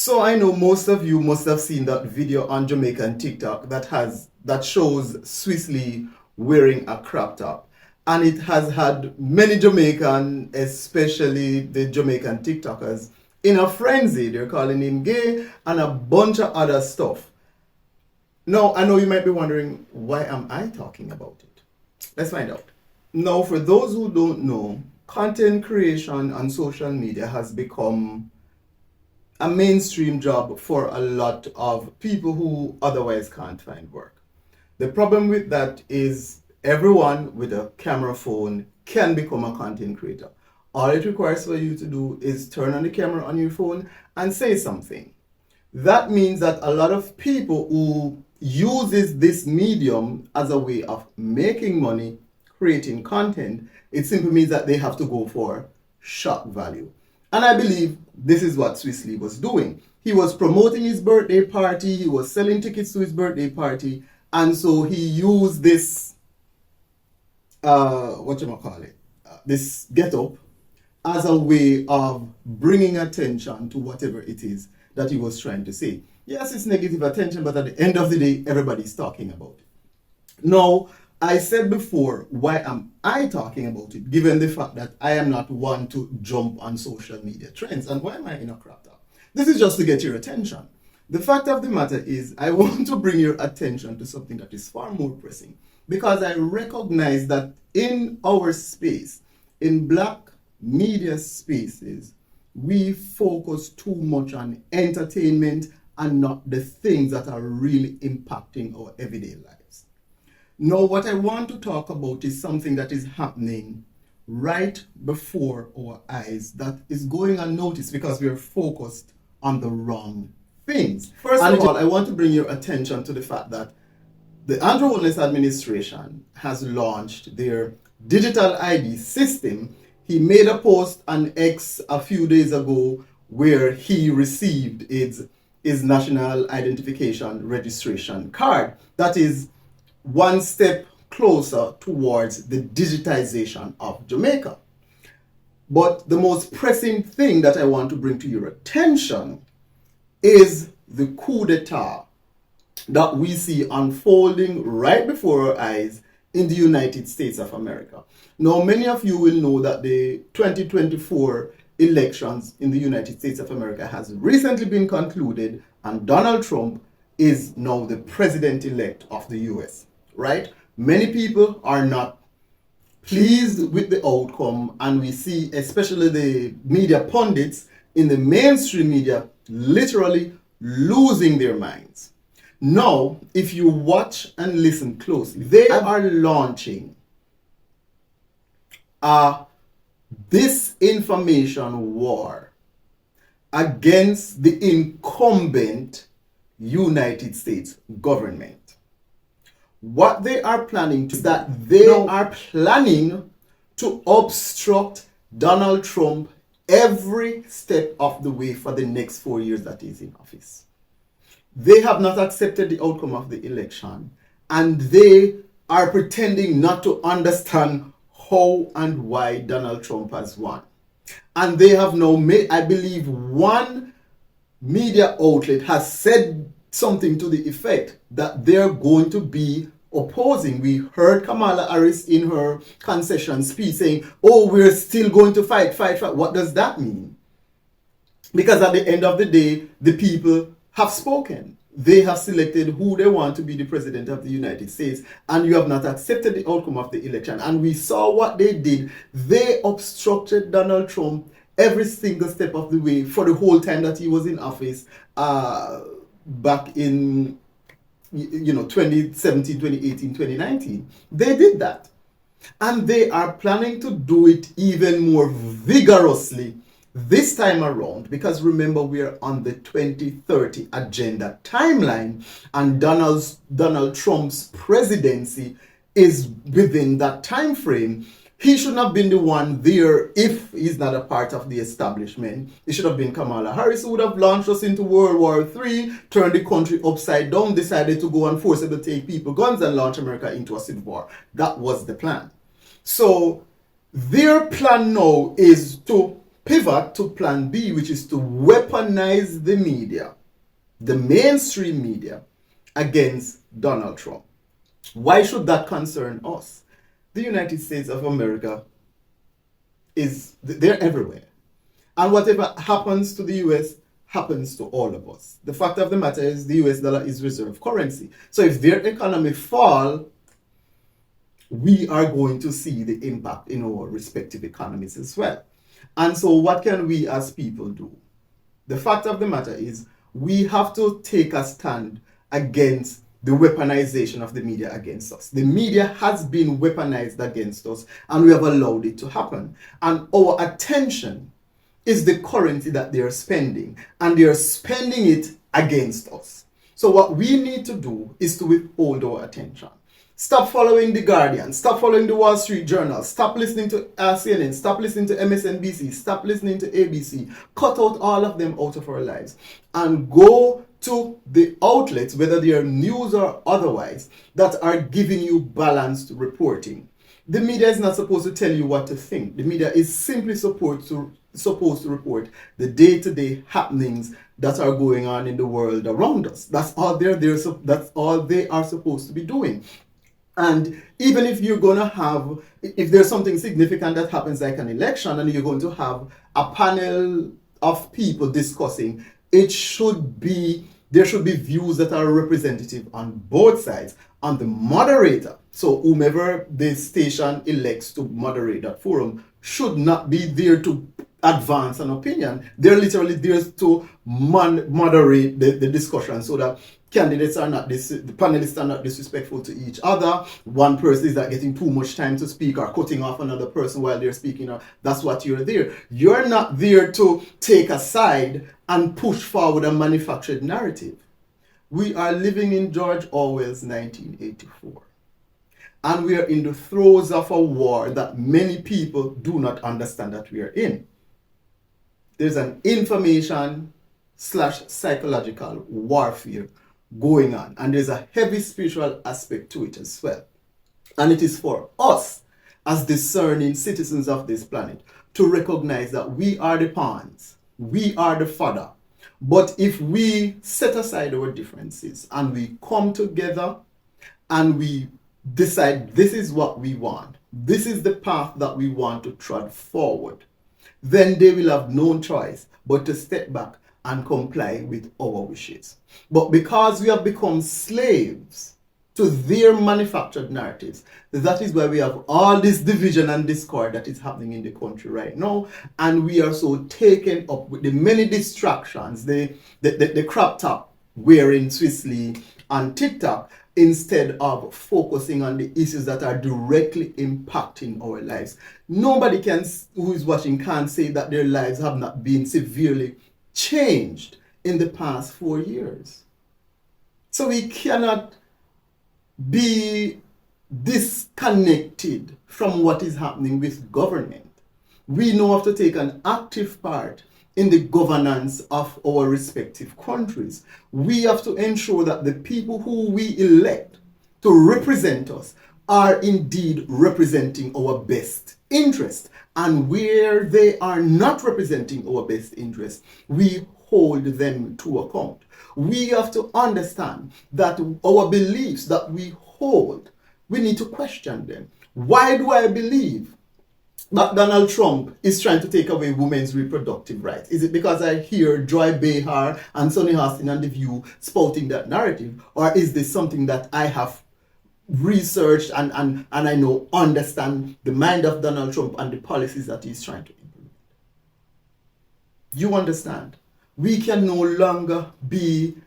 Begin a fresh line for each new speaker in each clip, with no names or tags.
So I know most of you must have seen that video on Jamaican TikTok that shows Swiss wearing a crop top. And it has had many Jamaican, especially the Jamaican TikTokers, in a frenzy. They're calling him gay and a bunch of other stuff. Now, I know you might be wondering, why am I talking about it? Let's find out. Now, for those who don't know, content creation on social media has become a mainstream job for a lot of people who otherwise can't find work. The problem with that is everyone with a camera phone can become a content creator. All it requires for you to do is turn on the camera on your phone and say something. That means that a lot of people who uses this medium as a way of making money, creating content, it simply means that they have to go for shock value. And I believe this is what Swiss was doing. He was promoting his birthday party, he was selling tickets to his birthday party, and so he used this, this get-up as a way of bringing attention to whatever it is that he was trying to say. Yes, it's negative attention, but at the end of the day, everybody's talking about it. Now, I said before, why am I talking about it, given the fact that I am not one to jump on social media trends? And why am I in a crop top? This is just to get your attention. The fact of the matter is, I want to bring your attention to something that is far more pressing, because I recognize that in our space, in black media spaces, we focus too much on entertainment and not the things that are really impacting our everyday lives. Now, what I want to talk about is something that is happening right before our eyes that is going unnoticed because we are focused on the wrong things. First of all, I want to bring your attention to the fact that the Andrew Holness administration has launched their digital ID system. He made a post on X a few days ago where he received his national identification registration card. That is one step closer towards the digitization of Jamaica. But the most pressing thing that I want to bring to your attention is the coup d'etat that we see unfolding right before our eyes in the United States of America. Now, many of you will know that the 2024 elections in the United States of America has recently been concluded, and Donald Trump is now the president-elect of the US, right? Many people are not pleased with the outcome, and we see especially the media pundits in the mainstream media literally losing their minds. Now, if you watch and listen closely, they are launching a disinformation war against the incumbent United States government. What they are planning to is that they are planning to obstruct Donald Trump every step of the way for the next 4 years that he's in office. They have not accepted the outcome of the election, and they are pretending not to understand how and why Donald Trump has won. And they have now made, I believe, one media outlet has said something to the effect that they're going to be opposing. We heard Kamala Harris in her concession speech saying, oh, we're still going to fight. What does that mean? Because at the end of the day, the people have spoken. They have selected who they want to be the president of the United States, and you have not accepted the outcome of the election. And we saw what they did. They obstructed Donald Trump every single step of the way for the whole time that he was in office back in 2017, 2018, 2019. They did that. And they are planning to do it even more vigorously this time around, because remember, we are on the 2030 agenda timeline, and Donald Trump's presidency is within that time frame. He should not have been the one there if he's not a part of the establishment. It should have been Kamala Harris, who would have launched us into World War III, turned the country upside down, decided to go and forcibly take people guns and launch America into a civil war. That was the plan. So their plan now is to pivot to plan B, which is to weaponize the media, the mainstream media, against Donald Trump. Why should that concern us? The United States of America they're everywhere. And whatever happens to the US happens to all of us. The fact of the matter is the US dollar is reserve currency. So if their economy fall, we are going to see the impact in our respective economies as well. And so what can we as people do? The fact of the matter is we have to take a stand against the weaponization of the media against us. The media has been weaponized against us, and we have allowed it to happen. And our attention is the currency that they are spending, and they are spending it against us. So what we need to do is to withhold our attention. Stop following The Guardian, stop following the Wall Street Journal, stop listening to CNN, stop listening to MSNBC, stop listening to ABC. Cut out all of them out of our lives and go to the outlets, whether they are news or otherwise, that are giving you balanced reporting. The media is not supposed to tell you what to think. The media is simply supposed to report the day-to-day happenings that are going on in the world around us. That's all that's all they are supposed to be doing. And even if you're going to have, if there's something significant that happens like an election and you're going to have a panel of people discussing, there should be views that are representative on both sides. On the moderator, so whomever the station elects to moderate that forum should not be there to advance an opinion. They're literally there to moderate the discussion so that the panelists are not disrespectful to each other. One person is not getting too much time to speak or cutting off another person while they're speaking. That's what you're there. You're not there to take a side and push forward a manufactured narrative. We are living in George Orwell's 1984. And we are in the throes of a war that many people do not understand that we are in. There's an information/psychological warfare going on. And there's a heavy spiritual aspect to it as well. And it is for us, as discerning citizens of this planet, to recognize that we are the pawns. We are the fodder. But if we set aside our differences and we come together and we decide this is what we want, this is the path that we want to trod forward, then they will have no choice but to step back and comply with our wishes. But because we have become slaves to their manufactured narratives, that is why we have all this division and discord that is happening in the country right now. And we are so taken up with the many distractions, the crop top wearing Swissley on TikTok, instead of focusing on the issues that are directly impacting our lives. Nobody who is watching can say that their lives have not been severely changed in the past 4 years. So we cannot be disconnected from what is happening with government. We now have to take an active part in the governance of our respective countries. We have to ensure that the people who we elect to represent us are indeed representing our best interest. And where they are not representing our best interest, we hold them to account. We have to understand that our beliefs that we hold, we need to question them. Why do I believe that Donald Trump is trying to take away women's reproductive rights? Is it because I hear Joy Behar and Sonny Hostin and The View spouting that narrative? Or is this something that I have researched and I know, understand the mind of Donald Trump and the policies that he's trying to implement? You understand? We can no longer be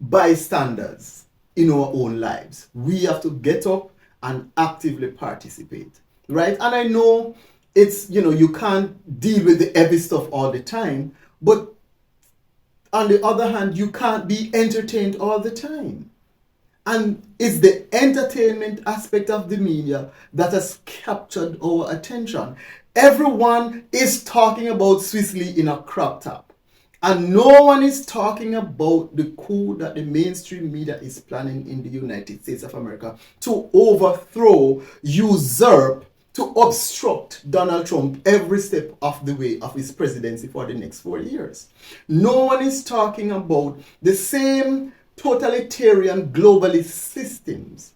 bystanders in our own lives. We have to get up and actively participate, right? And I know it's, you can't deal with the heavy stuff all the time, but on the other hand, you can't be entertained all the time. And it's the entertainment aspect of the media that has captured our attention. Everyone is talking about Swissley in a crop top. And no one is talking about the coup that the mainstream media is planning in the United States of America to overthrow, usurp, to obstruct Donald Trump every step of the way of his presidency for the next 4 years. No one is talking about the same totalitarian globalist systems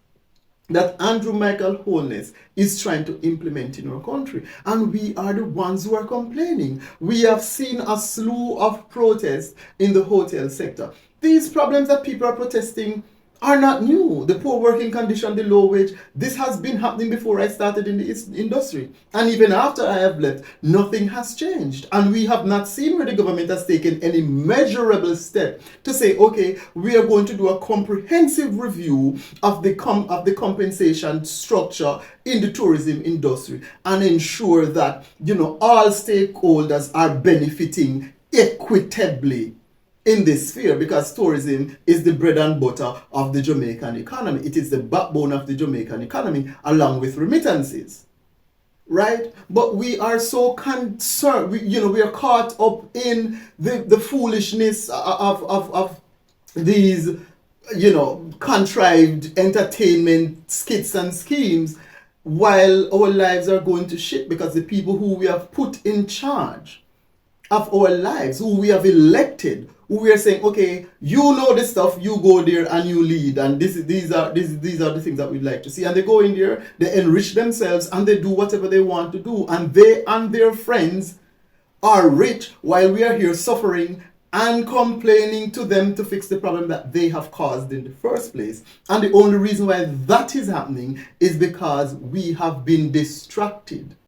that Andrew Michael Holness is trying to implement in our country. And we are the ones who are complaining. We have seen a slew of protests in the hotel sector. These problems that people are protesting are not new. The poor working condition, the low wage, this has been happening before I started in the industry. And even after I have left, nothing has changed. And we have not seen where the government has taken any measurable step to say, okay, we are going to do a comprehensive review of the compensation structure in the tourism industry and ensure that, all stakeholders are benefiting equitably in this sphere, because tourism is the bread and butter of the Jamaican economy. It is the backbone of the Jamaican economy, along with remittances, right? But we are so concerned, we are caught up in the foolishness of these, contrived entertainment skits and schemes, while our lives are going to shit because the people who we have put in charge of our lives, who we have elected, who we are saying, okay, you know this stuff, you go there and you lead, and these are the things that we'd like to see. And they go in there, they enrich themselves, and they do whatever they want to do. And they and their friends are rich while we are here suffering and complaining to them to fix the problem that they have caused in the first place. And the only reason why that is happening is because we have been distracted.